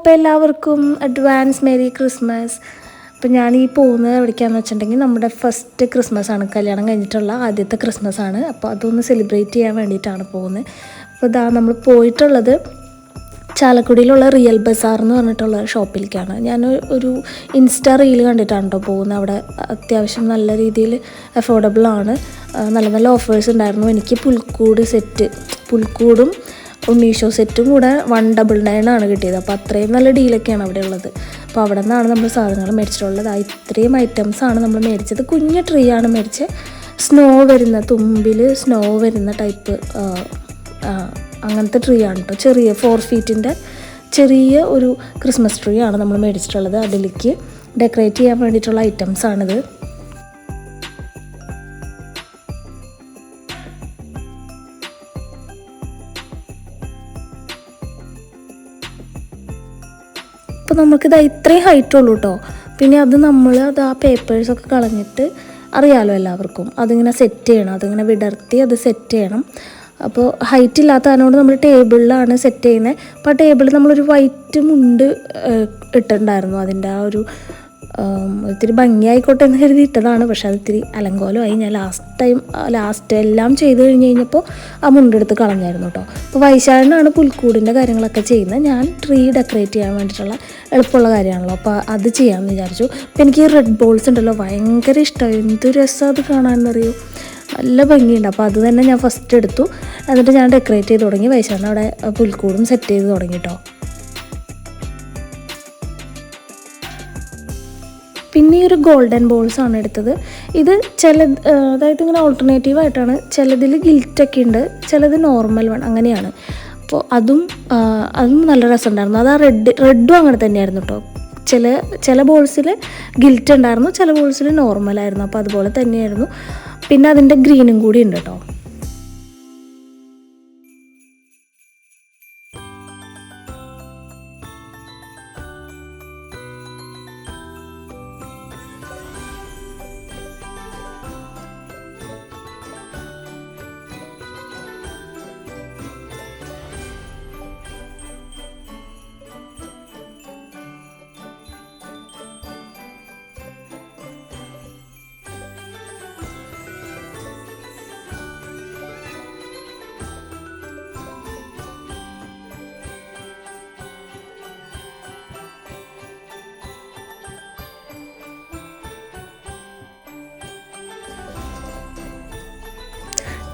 അപ്പോൾ എല്ലാവർക്കും advance merry Christmas. അപ്പോൾ ഞാൻ ഈ പോകുന്നത് എവിടേക്കാണെന്ന് വെച്ചിട്ടുണ്ടെങ്കിൽ നമ്മുടെ ഫസ്റ്റ് ക്രിസ്മസ് ആണ്, കല്യാണം കഴിഞ്ഞിട്ടുള്ള ആദ്യത്തെ ക്രിസ്മസ് ആണ്. അപ്പോൾ അതൊന്ന് സെലിബ്രേറ്റ് ചെയ്യാൻ വേണ്ടിയിട്ടാണ് പോകുന്നത്. അപ്പോൾ ഇതാ നമ്മൾ പോയിട്ടുള്ളത് ചാലക്കുടിയിലുള്ള റിയൽ ബസാർ എന്ന് പറഞ്ഞിട്ടുള്ള ഷോപ്പിലേക്കാണ്. ഞാൻ ഒരു ഇൻസ്റ്റാ റീൽ കണ്ടിട്ടാണ് കേട്ടോ പോകുന്നത്. അവിടെ അത്യാവശ്യം നല്ല രീതിയിൽ അഫോർഡബിളാണ്, നല്ല നല്ല ഓഫേഴ്സ് ഉണ്ടായിരുന്നു. എനിക്ക് പുൽക്കൂടും ഉണ്ണീഷോ സെറ്റും കൂടെ 199 കിട്ടിയത്. അപ്പോൾ അത്രയും നല്ല ഡീലൊക്കെയാണ് അവിടെ ഉള്ളത്. അപ്പോൾ അവിടെ നിന്നാണ് നമ്മൾ സാധനങ്ങൾ മേടിച്ചിട്ടുള്ളത്. ഇത്രയും ഐറ്റംസാണ് നമ്മൾ മേടിച്ചത്. കുഞ്ഞ് ട്രീ ആണ് മേടിച്ചത്. സ്നോ വരുന്ന, തുമ്പിൽ സ്നോ വരുന്ന ടൈപ്പ് അങ്ങനത്തെ ട്രീ ആണ് കേട്ടോ. ചെറിയ 4 ഫീറ്റിൻ്റെ ചെറിയ ഒരു ക്രിസ്മസ് ട്രീ ആണ് നമ്മൾ മേടിച്ചിട്ടുള്ളത്. അതിലേക്ക് ഡെക്കറേറ്റ് ചെയ്യാൻ വേണ്ടിയിട്ടുള്ള ഐറ്റംസാണിത്. അപ്പോൾ നമുക്കിത് ഇത്രയും ഹൈറ്റ് ഉള്ളൂ കേട്ടോ. പിന്നെ അത് ആ പേപ്പേഴ്സൊക്കെ കളഞ്ഞിട്ട്, അറിയാമല്ലോ എല്ലാവർക്കും, അതിങ്ങനെ സെറ്റ് ചെയ്യണം, അതിങ്ങനെ വിടർത്തി അത് സെറ്റ് ചെയ്യണം. അപ്പോൾ ഹൈറ്റ് ഇല്ലാത്ത അതിനോട് നമ്മൾ ടേബിളിലാണ് സെറ്റ് ചെയ്യുന്നത്. അപ്പോൾ ആ ടേബിളിൽ നമ്മളൊരു വൈറ്റ് മുണ്ട് ഇട്ടിട്ടുണ്ടായിരുന്നു. അതിൻ്റെ ആ ഒരു ഇത്തിരി ഭംഗിയായിക്കോട്ടെ എന്ന് കരുതി ഇട്ടതാണ്. പക്ഷെ അത് ഇത്തിരി അലങ്കോലമായി. ഞാൻ ലാസ്റ്റ് എല്ലാം ചെയ്ത് കഴിഞ്ഞപ്പോൾ ആ മുണ്ടെടുത്ത് കളഞ്ഞായിരുന്നു കേട്ടോ. അപ്പോൾ വൈശാഖനാണ് പുൽക്കൂടിൻ്റെ കാര്യങ്ങളൊക്കെ ചെയ്യുന്നത്. ഞാൻ ട്രീ ഡെക്കറേറ്റ് ചെയ്യാൻ വേണ്ടിയിട്ടുള്ള എളുപ്പമുള്ള കാര്യമാണല്ലോ, അപ്പോൾ അത് ചെയ്യാമെന്ന് വിചാരിച്ചു. അപ്പോൾ എനിക്ക് ഈ റെഡ് ബോൾസ് ഉണ്ടല്ലോ ഭയങ്കര ഇഷ്ടമായി. എന്ത് രസം അത് കാണാമെന്നറിയോ, നല്ല ഭംഗിയുണ്ട്. അപ്പോൾ അത് തന്നെ ഞാൻ ഫസ്റ്റ് എടുത്തു. എന്നിട്ട് ഞാൻ ഡെക്കറേറ്റ് ചെയ്ത് തുടങ്ങി. വൈശാഖൻ അവിടെ പുൽക്കൂടും സെറ്റ് ചെയ്ത് തുടങ്ങി കേട്ടോ. പിന്നെ ഈ ഒരു ഗോൾഡൻ ബോൾസാണ് എടുത്തത്. ഇത് അതായത് ഇങ്ങനെ ഓൾട്ടർനേറ്റീവായിട്ടാണ്. ചിലതിൽ ഗിൽറ്റൊക്കെ ഉണ്ട്, ചിലത് നോർമൽ അങ്ങനെയാണ്. അപ്പോൾ അതും നല്ല രസമുണ്ടായിരുന്നു. അത് ആ റെഡും അങ്ങനെ തന്നെയായിരുന്നു കേട്ടോ. ചില ബോൾസിൽ ഗിൽറ്റ് ഉണ്ടായിരുന്നു, ചില ബോൾസിൽ നോർമലായിരുന്നു. അപ്പോൾ അതുപോലെ തന്നെയായിരുന്നു. പിന്നെ അതിൻ്റെ ഗ്രീനും കൂടി ഉണ്ട് കേട്ടോ.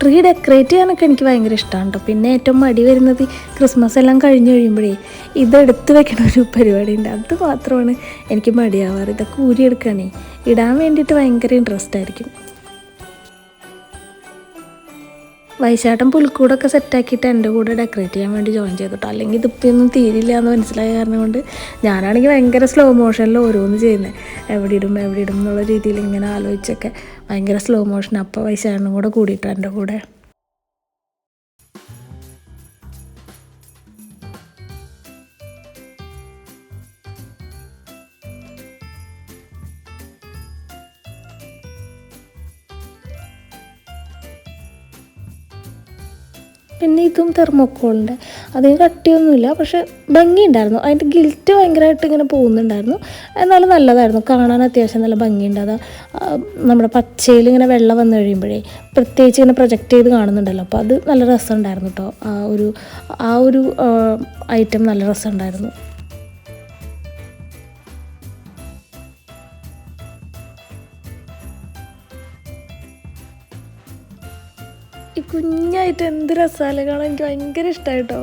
ട്രീ ഡെക്കറേറ്റ് ചെയ്യാനൊക്കെ എനിക്ക് ഭയങ്കര ഇഷ്ടമാണ് കേട്ടോ. പിന്നെ ഏറ്റവും മടി വരുന്നത് ക്രിസ്മസ് എല്ലാം കഴിഞ്ഞ് കഴിയുമ്പോഴേ ഇതെടുത്ത് വെക്കണ ഒരു പരിപാടി ഉണ്ട്. അത് മാത്രമാണ് എനിക്ക് മടിയാവാറ്. ഇതൊക്കെ ഊരിയെടുക്കാനേ, ഇടാൻ വേണ്ടിയിട്ട് ഭയങ്കര ഇൻട്രസ്റ്റ് ആയിരിക്കും. വൈശാട്ടൻ പുൽക്കൂടൊക്കെ സെറ്റാക്കിയിട്ട് എൻ്റെ കൂടെ ഡെക്കറേറ്റ് ചെയ്യാൻ വേണ്ടി ജോയിൻ ചെയ്തിട്ടോ. അല്ലെങ്കിൽ ഇതിപ്പൊന്നും തീരില്ല എന്ന് മനസ്സിലായ കാരണം കൊണ്ട് ഞാനാണെങ്കിൽ ഭയങ്കര സ്ലോ മോഷനിൽ ഓരോന്ന് ചെയ്യുന്നത്. എവിടെ ഇടും എന്നുള്ള രീതിയിൽ ഇങ്ങനെ ആലോചിച്ചൊക്കെ ഭയങ്കര സ്ലോ മോഷൻ. അപ്പോൾ വൈശാട്ടനും കൂടെ കൂടിയിട്ടോ എൻ്റെ കൂടെ. പിന്നെ ഇതും തെർമോക്കോളിൻ്റെ, അധികം കട്ടിയൊന്നുമില്ല, പക്ഷെ ഭംഗിയുണ്ടായിരുന്നു. അതിൻ്റെ ഗിൽറ്റ് ഭയങ്കരമായിട്ട് ഇങ്ങനെ പോകുന്നുണ്ടായിരുന്നു. എന്നാലും നല്ലതായിരുന്നു, കാണാൻ അത്യാവശ്യം നല്ല ഭംഗിയുണ്ട്. അത് നമ്മുടെ പച്ചയിൽ ഇങ്ങനെ വെള്ളം വന്നു കഴിയുമ്പോഴേ പ്രത്യേകിച്ച് ഇങ്ങനെ പ്രൊജക്റ്റ് ചെയ്ത് കാണുന്നുണ്ടല്ലോ. അപ്പോൾ അത് നല്ല രസമുണ്ടായിരുന്നു കേട്ടോ. ആ ഒരു ഐറ്റം നല്ല രസമുണ്ടായിരുന്നു. ഈ കുഞ്ഞായിട്ട് എന്ത് രസമല്ലേ കാണാൻ. എനിക്ക് ഭയങ്കര ഇഷ്ടമായിട്ടോ.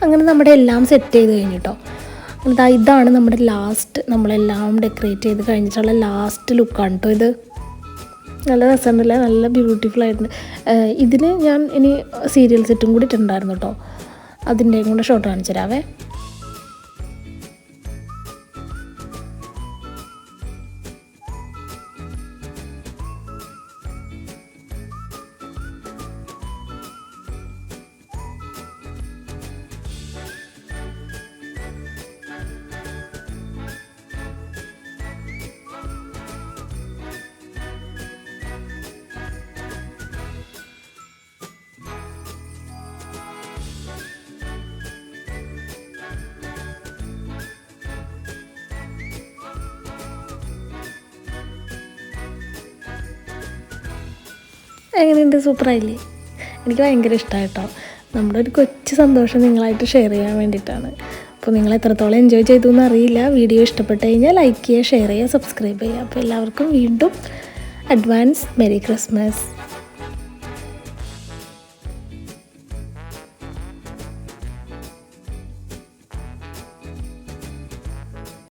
അങ്ങനെ നമ്മുടെ എല്ലാം സെറ്റ് ചെയ്ത് കഴിഞ്ഞിട്ടോ. ഇതാണ് നമ്മുടെ ലാസ്റ്റ്, നമ്മളെല്ലാം ഡെക്കറേറ്റ് ചെയ്ത് കഴിഞ്ഞിട്ടുള്ള ലാസ്റ്റ് ലുക്കാണ് കേട്ടോ ഇത്. നല്ല രസമുണ്ടല്ലേ, നല്ല ബ്യൂട്ടിഫുൾ ആയിട്ടുണ്ട്. ഇതിന് ഞാൻ ഇനി സീരിയൽ സെറ്റും കൂടി ഇട്ടുണ്ടായിരുന്നു കേട്ടോ, അതിൻ്റെയും കൂടെ ഷോട്ട് കാണിച്ചു തരാവേ. എങ്ങനെയുണ്ട്, സൂപ്പറായില്ലേ? എനിക്ക് ഭയങ്കര ഇഷ്ടമായി കേട്ടോ. നമ്മുടെ ഒരു കൊച്ചു സന്തോഷം നിങ്ങളായിട്ട് ഷെയർ ചെയ്യാൻ വേണ്ടിയിട്ടാണ്. അപ്പോൾ നിങ്ങൾ എത്രത്തോളം എൻജോയ് ചെയ്തു എന്ന് അറിയില്ല. വീഡിയോ ഇഷ്ടപ്പെട്ട് കഴിഞ്ഞാൽ ലൈക്ക് ചെയ്യുക, ഷെയർ ചെയ്യുക, സബ്സ്ക്രൈബ് ചെയ്യുക. അപ്പോൾ എല്ലാവർക്കും വീണ്ടും അഡ്വാൻസ് മെരി ക്രിസ്മസ്.